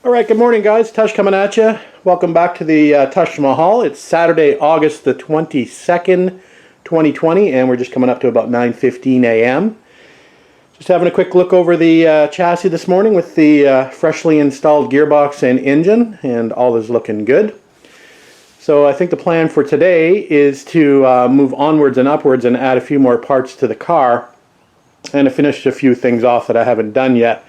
Alright, good morning guys, Tush coming at you. Welcome back to the Tush Mahal. It's Saturday, August the 22nd, 2020, and we're just coming up to about 9:15 a.m. Just having a quick look over the chassis this morning with the freshly installed gearbox and engine, and all is looking good. So I think the plan for today is to move onwards and upwards and add a few more parts to the car, and to finish a few things off that I haven't done yet.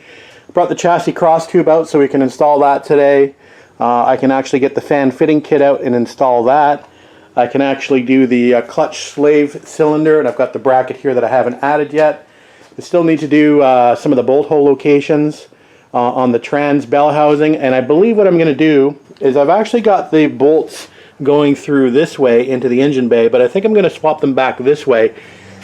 Brought the chassis cross tube out so we can install that today. I can actually get the fan fitting kit out and install that. I can actually do the clutch slave cylinder, and I've got the bracket here that I haven't added yet. I still need to do some of the bolt hole locations on the trans bell housing, and I believe what I'm going to do is I've actually got the bolts going through this way into the engine bay, but I think I'm going to swap them back this way.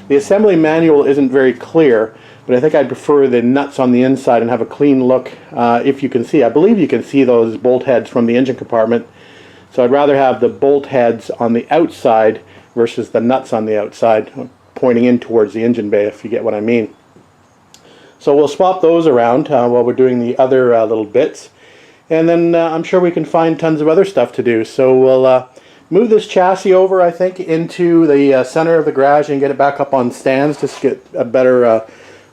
The assembly manual isn't very clear, but I think I'd prefer the nuts on the inside and have a clean look. If you can see, I believe you can see those bolt heads from the engine compartment. So I'd rather have the bolt heads on the outside versus the nuts on the outside, pointing in towards the engine bay, if you get what I mean. So we'll swap those around while we're doing the other little bits. And then I'm sure we can find tons of other stuff to do. So we'll move this chassis over, I think, into the center of the garage and get it back up on stands just to get a better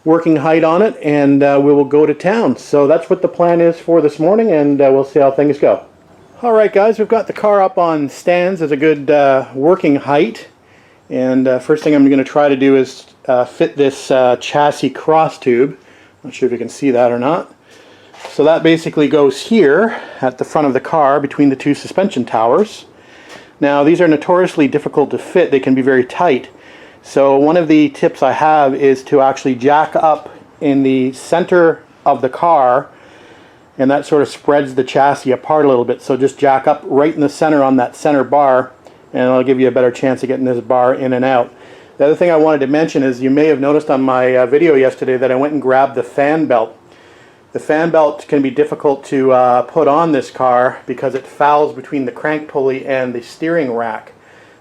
working height on it, and we will go to town. So that's what the plan is for this morning, and we'll see how things go. Alright guys, we've got the car up on stands as a good working height, and first thing I'm going to try to do is fit this chassis cross tube. Not sure if you can see that or not. So that basically goes here at the front of the car between the two suspension towers. Now these are notoriously difficult to fit. They can be very tight. So one of the tips I have is to actually jack up in the center of the car, and that sort of spreads the chassis apart a little bit. So just jack up right in the center on that center bar, and it'll give you a better chance of getting this bar in and out. The other thing I wanted to mention is you may have noticed on my video yesterday that I went and grabbed the fan belt. The fan belt can be difficult to put on this car because it fouls between the crank pulley and the steering rack.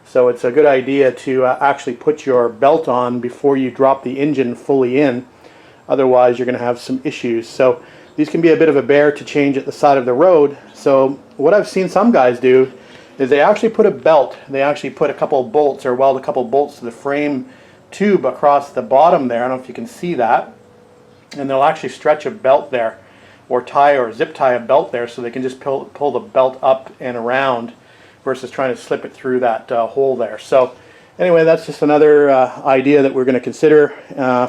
So it's a good idea to actually put your belt on before you drop the engine fully in. Otherwise you're going to have some issues. So these can be a bit of a bear to change at the side of the road. So what I've seen some guys do is they actually put a belt. They actually put a couple of bolts or weld a couple of bolts to the frame tube across the bottom there. I don't know if you can see that. And they'll actually stretch a belt there, or tie or zip tie a belt there, so they can just pull the belt up and around versus trying to slip it through that hole there. So anyway, that's just another idea that we're going to consider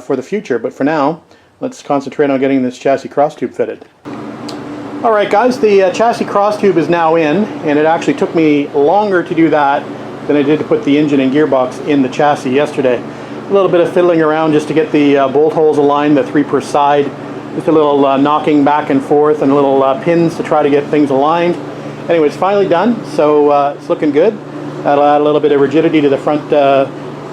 for the future. But for now, let's concentrate on getting this chassis cross tube fitted. Alright guys, the chassis cross tube is now in, and it actually took me longer to do that than I did to put the engine and gearbox in the chassis yesterday. A little bit of fiddling around just to get the bolt holes aligned, the 3 per side. Just a little knocking back and forth and little pins to try to get things aligned. Anyway, it's finally done, so it's looking good. That'll add a little bit of rigidity to the front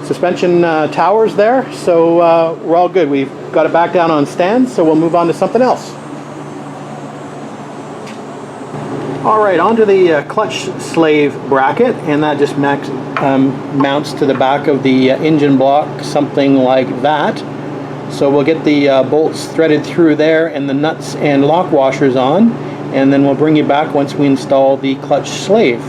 suspension towers there. So we're all good. We've got it back down on stands, so we'll move on to something else. Alright, onto the clutch slave bracket, and that just mounts to the back of the engine block, something like that. So we'll get the bolts threaded through there and the nuts and lock washers on, and then we'll bring you back once we install the clutch slave.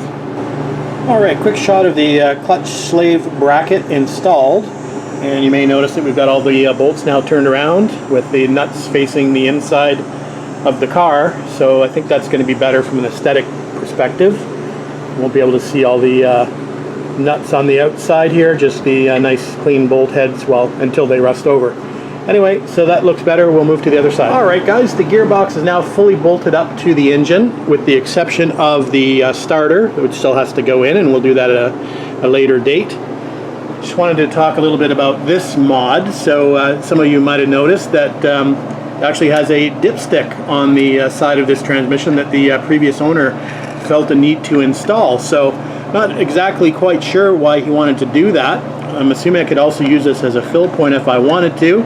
Alright, quick shot of the clutch slave bracket installed, and you may notice that we've got all the bolts now turned around with the nuts facing the inside of the car. So I think that's going to be better from an aesthetic perspective. You won't be able to see all the nuts on the outside here, just the nice clean bolt heads until they rust over. Anyway, so that looks better. We'll move to the other side. Alright guys, the gearbox is now fully bolted up to the engine, with the exception of the starter, which still has to go in, and we'll do that at a later date. Just wanted to talk a little bit about this mod. So some of you might have noticed that it actually has a dipstick on the side of this transmission that the previous owner felt a need to install. So not exactly quite sure why he wanted to do that. I'm assuming I could also use this as a fill point if I wanted to.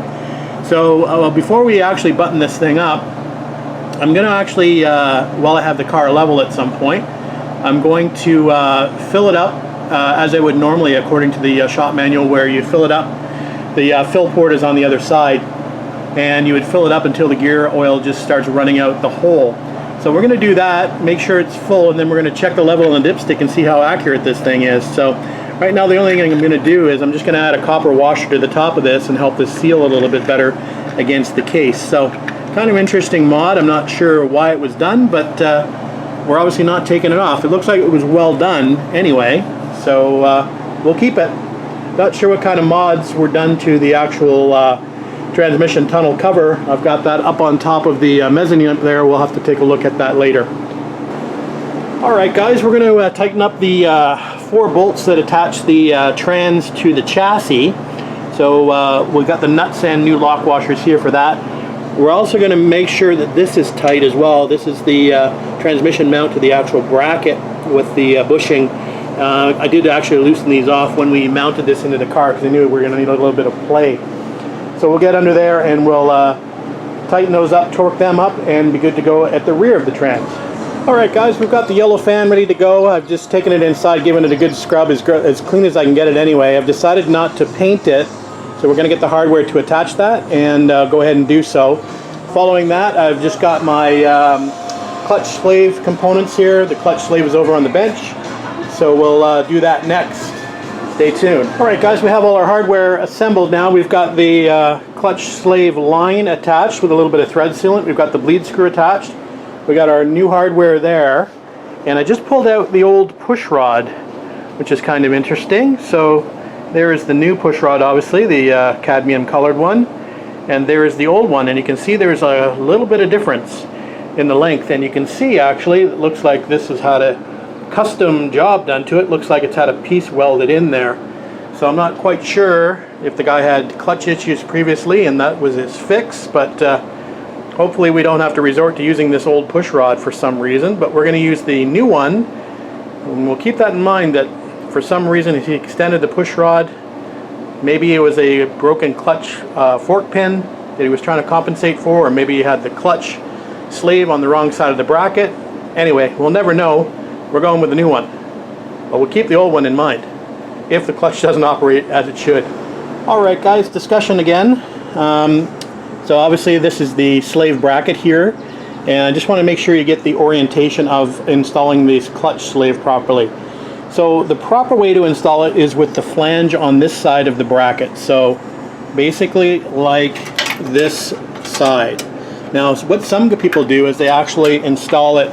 So before we actually button this thing up, I'm going to actually, while I have the car level at some point, I'm going to fill it up as I would normally according to the shop manual, where you fill it up. The fill port is on the other side, and you would fill it up until the gear oil just starts running out the hole. So we're going to do that, make sure it's full, and then we're going to check the level on the dipstick and see how accurate this thing is. So right now the only thing I'm going to do is I'm just going to add a copper washer to the top of this and help this seal a little bit better against the case. So kind of interesting mod. I'm not sure why it was done, but we're obviously not taking it off. It looks like it was well done anyway, so we'll keep it. Not sure what kind of mods were done to the actual transmission tunnel cover. I've got that up on top of the mezzanine up there. We'll have to take a look at that later. Alright guys, we're going to tighten up the 4 bolts that attach the trans to the chassis. So we've got the nuts and new lock washers here for that. We're also going to make sure that this is tight as well. This is the transmission mount to the actual bracket with the bushing. I did actually loosen these off when we mounted this into the car because I knew we were going to need a little bit of play. So we'll get under there and we'll tighten those up, torque them up, and be good to go at the rear of the trans. Alright guys, we've got the yellow fan ready to go. I've just taken it inside, given it a good scrub, as clean as I can get it anyway. I've decided not to paint it, so we're going to get the hardware to attach that and go ahead and do so. Following that, I've just got my clutch slave components here. The clutch slave is over on the bench, so we'll do that next. Stay tuned. Alright guys, we have all our hardware assembled now. We've got the clutch slave line attached with a little bit of thread sealant. We've got the bleed screw attached. We got our new hardware there. And I just pulled out the old push rod, which is kind of interesting. So there is the new push rod, obviously, the cadmium colored one. And there is the old one. And you can see there's a little bit of difference in the length. And you can see, actually, it looks like this has had a custom job done to it. Looks like it's had a piece welded in there. So I'm not quite sure if the guy had clutch issues previously and that was his fix, but hopefully we don't have to resort to using this old push rod for some reason. But we're going to use the new one, and we'll keep that in mind that for some reason if he extended the push rod, maybe it was a broken clutch fork pin that he was trying to compensate for, or maybe he had the clutch sleeve on the wrong side of the bracket. Anyway, we'll never know. We're going with the new one, but we'll keep the old one in mind if the clutch doesn't operate as it should. Alright guys, discussion again. So obviously this is the slave bracket here, and I just want to make sure you get the orientation of installing this clutch slave properly. So the proper way to install it is with the flange on this side of the bracket. So basically like this side. Now what some people do is they actually install it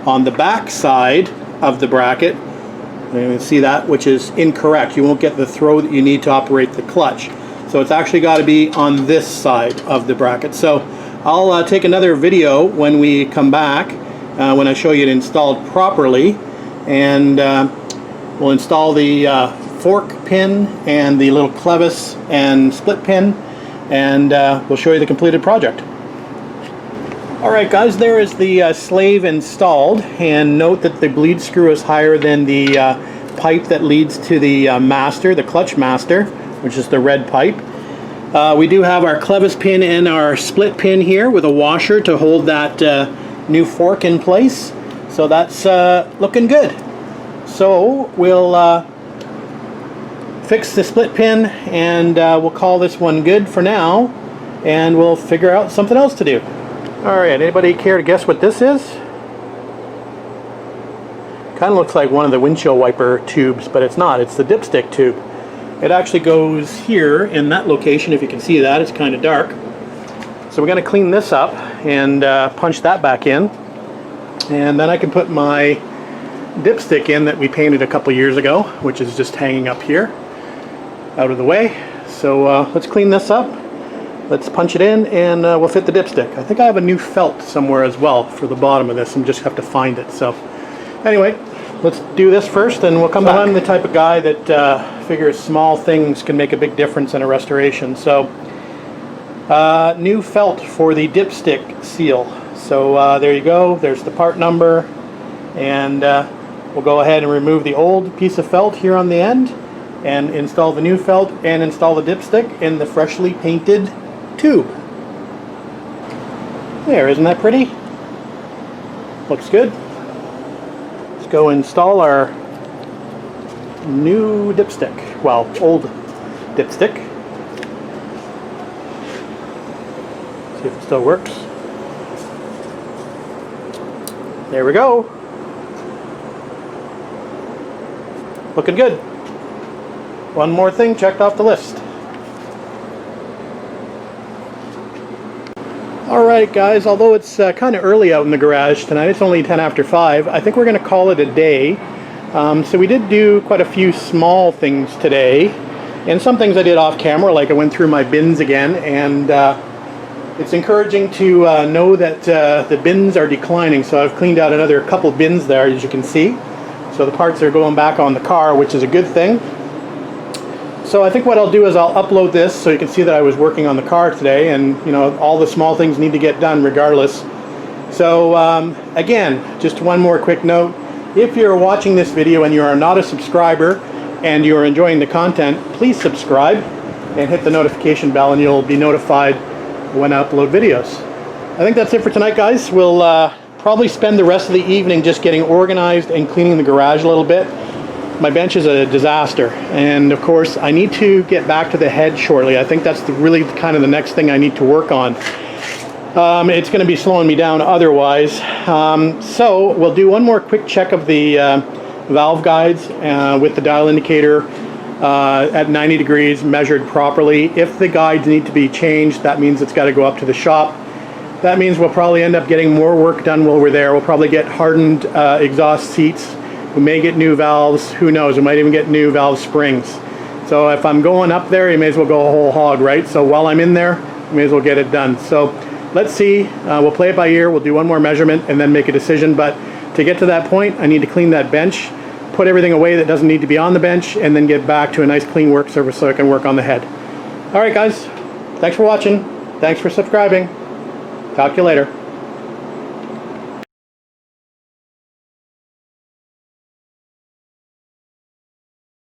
on the back side of the bracket. You can see that, which is incorrect. You won't get the throw that you need to operate the clutch. So it's actually got to be on this side of the bracket. So I'll take another video when we come back, when I show you it installed properly, and we'll install the fork pin and the little clevis and split pin, and we'll show you the completed project. Alright guys, there is the slave installed, and note that the bleed screw is higher than the pipe that leads to the master, the clutch master, which is the red pipe. We do have our clevis pin and our split pin here with a washer to hold that new fork in place. So that's looking good. So we'll fix the split pin, and we'll call this one good for now, and we'll figure out something else to do. Alright, anybody care to guess what this is? Kind of looks like one of the windshield wiper tubes, but it's not. It's the dipstick tube. It actually goes here in that location. If you can see that, it's kind of dark. So we're going to clean this up and punch that back in. And then I can put my dipstick in that we painted a couple years ago, which is just hanging up here, out of the way. So let's clean this up. Let's punch it in, and we'll fit the dipstick. I think I have a new felt somewhere as well for the bottom of this, and just have to find it. So anyway, let's do this first, and we'll come back. I'm the type of guy that figures small things can make a big difference in a restoration. So new felt for the dipstick seal. So there you go. There's the part number, and we'll go ahead and remove the old piece of felt here on the end and install the new felt and install the dipstick in the freshly painted tube. There, isn't that pretty? Looks good. Let's go install our new dipstick. Well, old dipstick. See if it still works. There we go. Looking good. One more thing checked off the list. Alright guys, although it's kind of early out in the garage tonight, it's only 10 after 5, I think we're going to call it a day. So we did do quite a few small things today, and some things I did off camera, like I went through my bins again, and it's encouraging to know that the bins are declining. So I've cleaned out another couple bins there, as you can see. So the parts are going back on the car, which is a good thing. So I think what I'll do is I'll upload this so you can see that I was working on the car today, and you know, all the small things need to get done regardless. So again, just one more quick note. If you're watching this video and you are not a subscriber and you are enjoying the content, please subscribe and hit the notification bell and you'll be notified when I upload videos. I think that's it for tonight, guys. We'll probably spend the rest of the evening just getting organized and cleaning the garage a little bit. My bench is a disaster, and of course I need to get back to the head shortly. I think that's really kind of the next thing I need to work on. It's going to be slowing me down otherwise. So we'll do one more quick check of the valve guides with the dial indicator at 90 degrees measured properly. If the guides need to be changed, that means it's got to go up to the shop. That means we'll probably end up getting more work done while we're there. We'll probably get hardened exhaust seats. We may get new valves, who knows, we might even get new valve springs. So if I'm going up there, you may as well go a whole hog, right? So while I'm in there, you may as well get it done. So let's see, we'll play it by ear, we'll do one more measurement and then make a decision. But to get to that point, I need to clean that bench, put everything away that doesn't need to be on the bench, and then get back to a nice clean work surface so I can work on the head. Alright guys, thanks for watching, thanks for subscribing, talk to you later.